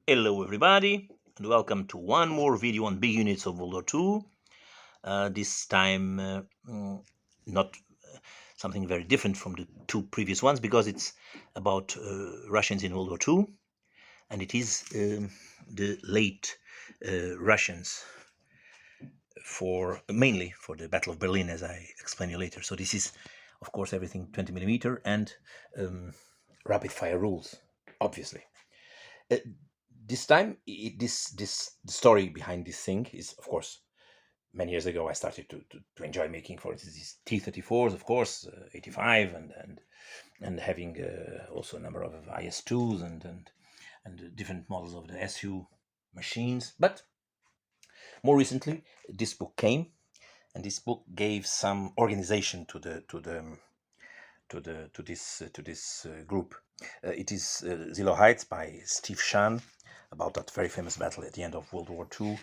Hello everybody and welcome to one more video on big units of World War II. This time not something very different from the two previous ones because it's about Russians in World War II, and it is the late Russians mainly for the Battle of Berlin, as I explain you later. So this is of course everything 20mm and rapid fire rules, obviously. Uh, this time, the story behind this thing is, of course, many years ago I started to enjoy making, for instance, these T-34s, of course, 85, and having also a number of IS-2s and different models of the SU machines. But more recently, this book came, and this book gave some organization to this group. It is Seelow Heights by Steve Shann, about that very famous battle at the end of World War II,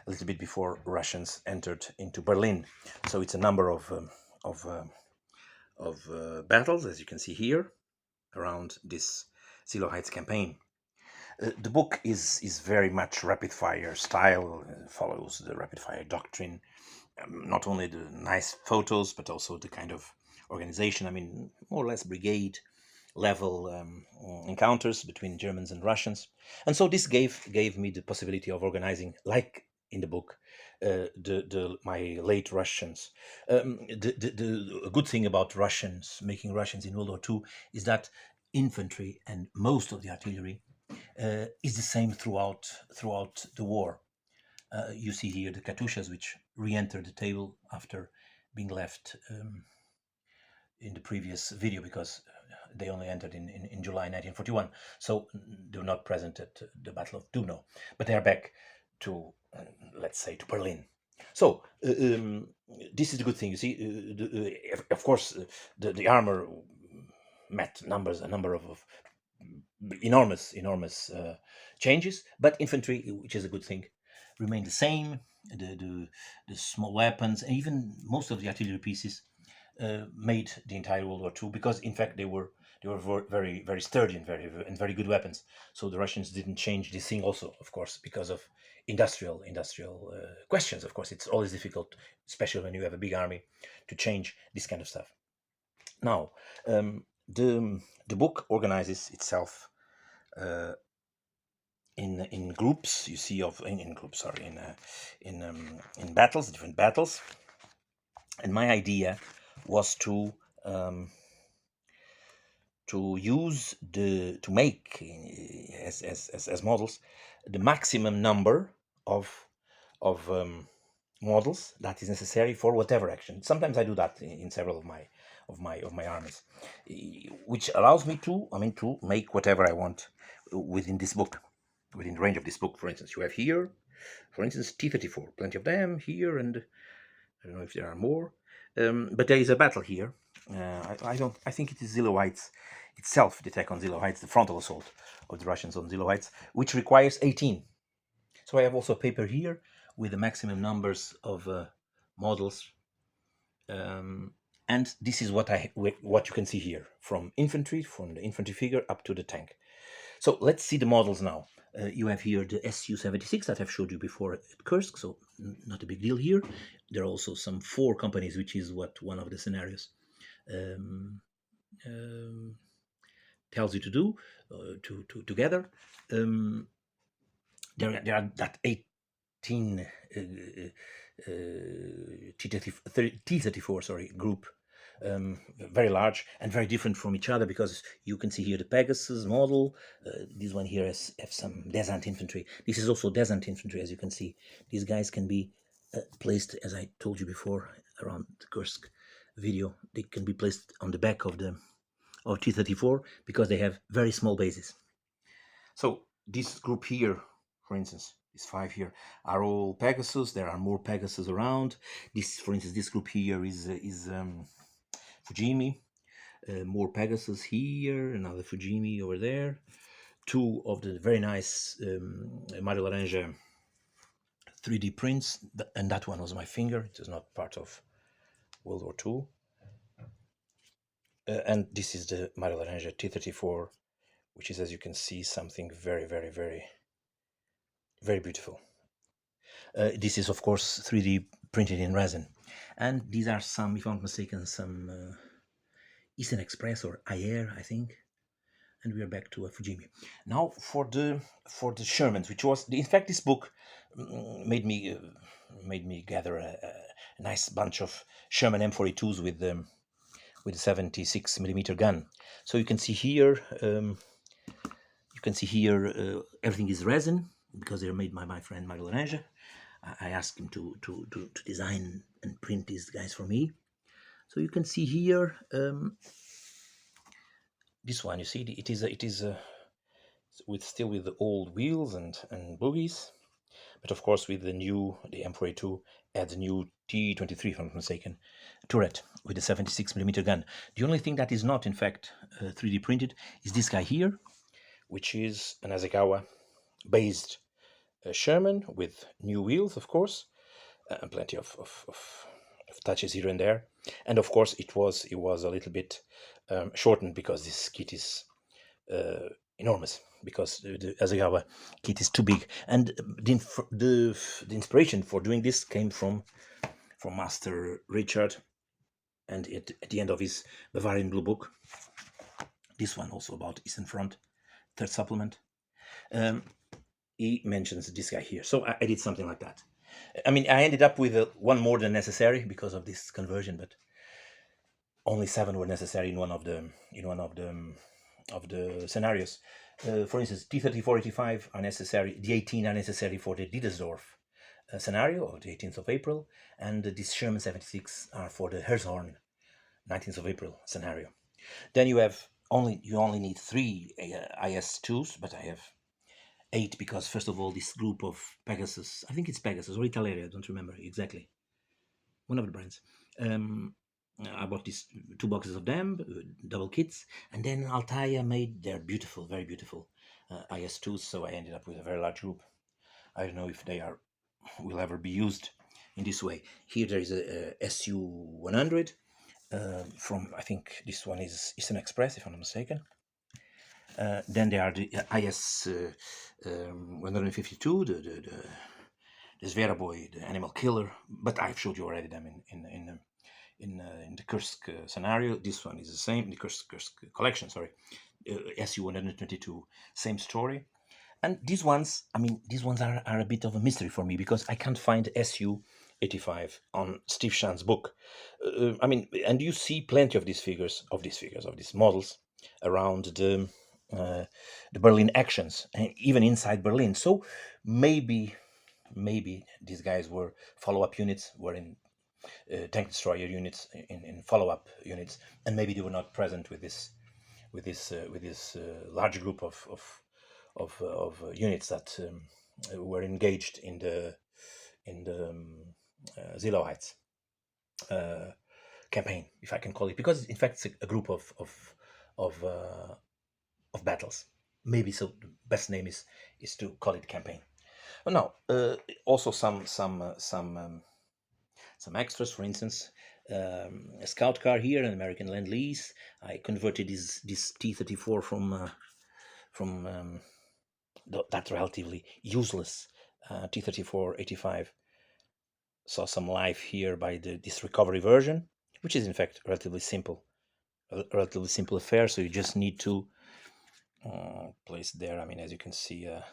a little bit before Russians entered into Berlin. So it's a number of battles, as you can see here, around this Seelow Heights campaign. The book is very much rapid fire style, follows the rapid fire doctrine. Not only the nice photos, but also the kind of organization. I mean, more or less brigade level encounters between Germans and Russians. And so this gave me the possibility of organizing, like in the book, my late Russians. The good thing about Russians, making Russians in World War II, is that infantry and most of the artillery is the same throughout the war. You see here the Katyushas, which re-enter the table after being left in the previous video because they only entered in July 1941. So they were not present at the Battle of Dubno, but they are back to, let's say, to Berlin. So this is the good thing. You see, of course, the armor met a number of enormous changes, but infantry, which is a good thing, remained the same. The small weapons and even most of the artillery pieces made the entire World War II, because in fact they were very sturdy and very good weapons. So the Russians didn't change this thing, also of course because of industrial questions. Of course, it's always difficult, especially when you have a big army, to change this kind of stuff. Now, the book organizes itself in groups. You see, in groups, sorry, in battles, different battles. And my idea was to use to make as models the maximum number of models that is necessary for whatever action. Sometimes I do that in several of my armies, which allows me to make whatever I want within this book, within the range of this book. For instance, you have here, for instance, T-34, plenty of them here, and I don't know if there are more, but there is a battle here. I think it is Seelow Heights itself, the attack on Seelow Heights, the frontal assault of the Russians on Seelow Heights, which requires 18. So I have also a paper here with the maximum numbers of models, and this is what you can see here, from the infantry figure up to the tank. So let's see the models now. You have here the Su-76 that I've showed you before at Kursk, so not a big deal here. There are also some 4 companies, which is what one of the scenarios tells you to do together. There are that 18 T-34 group, very large and very different from each other, because you can see here the Pegasus model. This one here has some descent infantry. This is also descent infantry, as you can see. These guys can be placed, as I told you before around the Kursk video, they can be placed on the back of T-34 because they have very small bases. So this group here, for instance, these 5 here are all Pegasus. There are more Pegasus around. This, for instance, this group here is Fujimi. More Pegasus here, another Fujimi over there. 2 of the very nice Mario Laranja 3D prints, and that one was my finger. It is not part of World War II. And this is the Mario Laranja T-34, which is, as you can see, something very Very beautiful. This is, of course, 3D printed in resin. And these are some, if I'm not mistaken, some Eastern Express or Ayer, I think. And we are back to Fujimi. Now for the Shermans, which was, in fact, this book made me gather a nice bunch of Sherman M42s with a 76mm gun. So you can see here, everything is resin because they're made by my friend Mario Laranja. I asked him to design and print these guys for me. So you can see here, this one. You see, it is still with the old wheels and bogies, but of course with the M42 adds a new T23, if I'm not mistaken, turret with a 76mm gun. The only thing that is not, in fact, 3D printed is this guy here, which is an Asakawa based Sherman with new wheels, of course, and plenty of touches here and there. And of course, it was a little bit shortened because this kit is enormous, because the Asakawa kit is too big. And the inspiration for doing this came from Master Richard, and at the end of his Bavarian Blue Book, this one also about Eastern Front, third supplement, he mentions this guy here. So I did something like that. I mean, I ended up with one more than necessary because of this conversion, but only 7 were necessary in one of the scenarios. For instance, T-34-85 are necessary. The 18 are necessary for the Didersdorf scenario of the 18th of April, and this Sherman 76 are for the Hershorn 19th of April scenario. Then you only need 3 IS-2s, but I have 8 because, first of all, this group of Pegasus, I think it's Pegasus or Italeria, I don't remember exactly, one of the brands. I bought these 2 boxes of them, double kits, and then Altair made their beautiful, very beautiful IS-2s, so I ended up with a very large group. I don't know if they will ever be used in this way. Here there is a SU-100 from, I think this one is Eastern Express, if I'm not mistaken. Then there are the IS-152, the Zveroboy, the animal killer, but I've showed you already them in the Kursk scenario. This one is the same, the Kursk collection, sorry, SU-122, same story. And these ones, are a bit of a mystery for me because I can't find SU-85 on Steve Shann's book. And you see plenty of these models around the Berlin actions, and even inside Berlin. So maybe these guys were follow-up units, were in tank destroyer units, in follow-up units, and maybe they were not present with this large group of units that were engaged in the Seelow Heights campaign, if I can call it, because in fact it's a group of battles. Maybe so. The best name is to call it campaign. Well, now also some extras. For instance, a scout car here, an American Lend-Lease. I converted this T-34 from that relatively useless T-34-85. Saw some life here by this recovery version, which is in fact a relatively simple affair. So you just need to place there. I mean, as you can see, a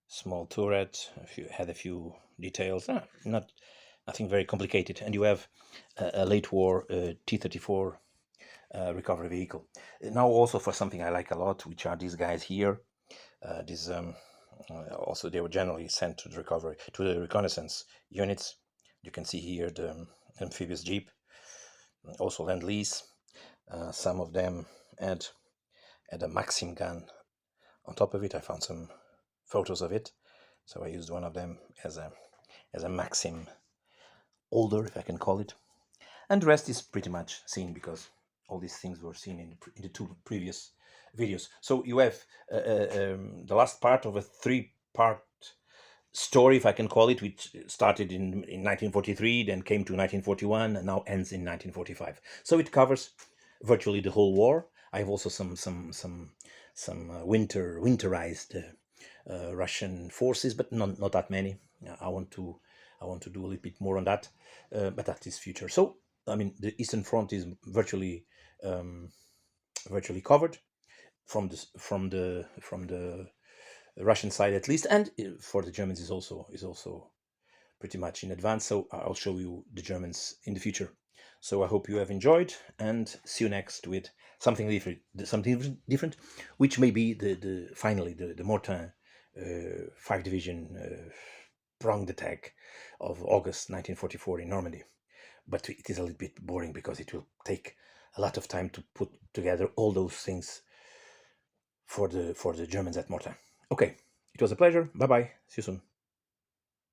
small turret. Had a few details. Nothing very complicated. And you have a late war T-34 recovery vehicle. Now also for something I like a lot, which are these guys here. Also they were generally sent to the reconnaissance units. You can see here the amphibious jeep, also Lend-Lease. Some of them had a Maxim gun on top of it. I found some photos of it, so I used one of them as a Maxim older, if I can call it. And the rest is pretty much seen because all these things were seen in the 2 previous videos. So you have the last part of a 3-part story, if I can call it, which started in 1943, then came to 1941, and now ends in 1945. So it covers virtually the whole war. I have also some winterized Russian forces, but not that many. I want to do a little bit more on that, but that is future. So I mean, the Eastern Front is um, virtually covered from the Russian side at least, and for the Germans is also pretty much in advance. So I'll show you the Germans in the future. So I hope you have enjoyed, and see you next with something different, which may be finally the Mortain 5 division pronged attack of August 1944 in Normandy. But it is a little bit boring because it will take a lot of time to put together all those things for the Germans at Mortain. Okay, it was a pleasure. Bye bye. See you soon.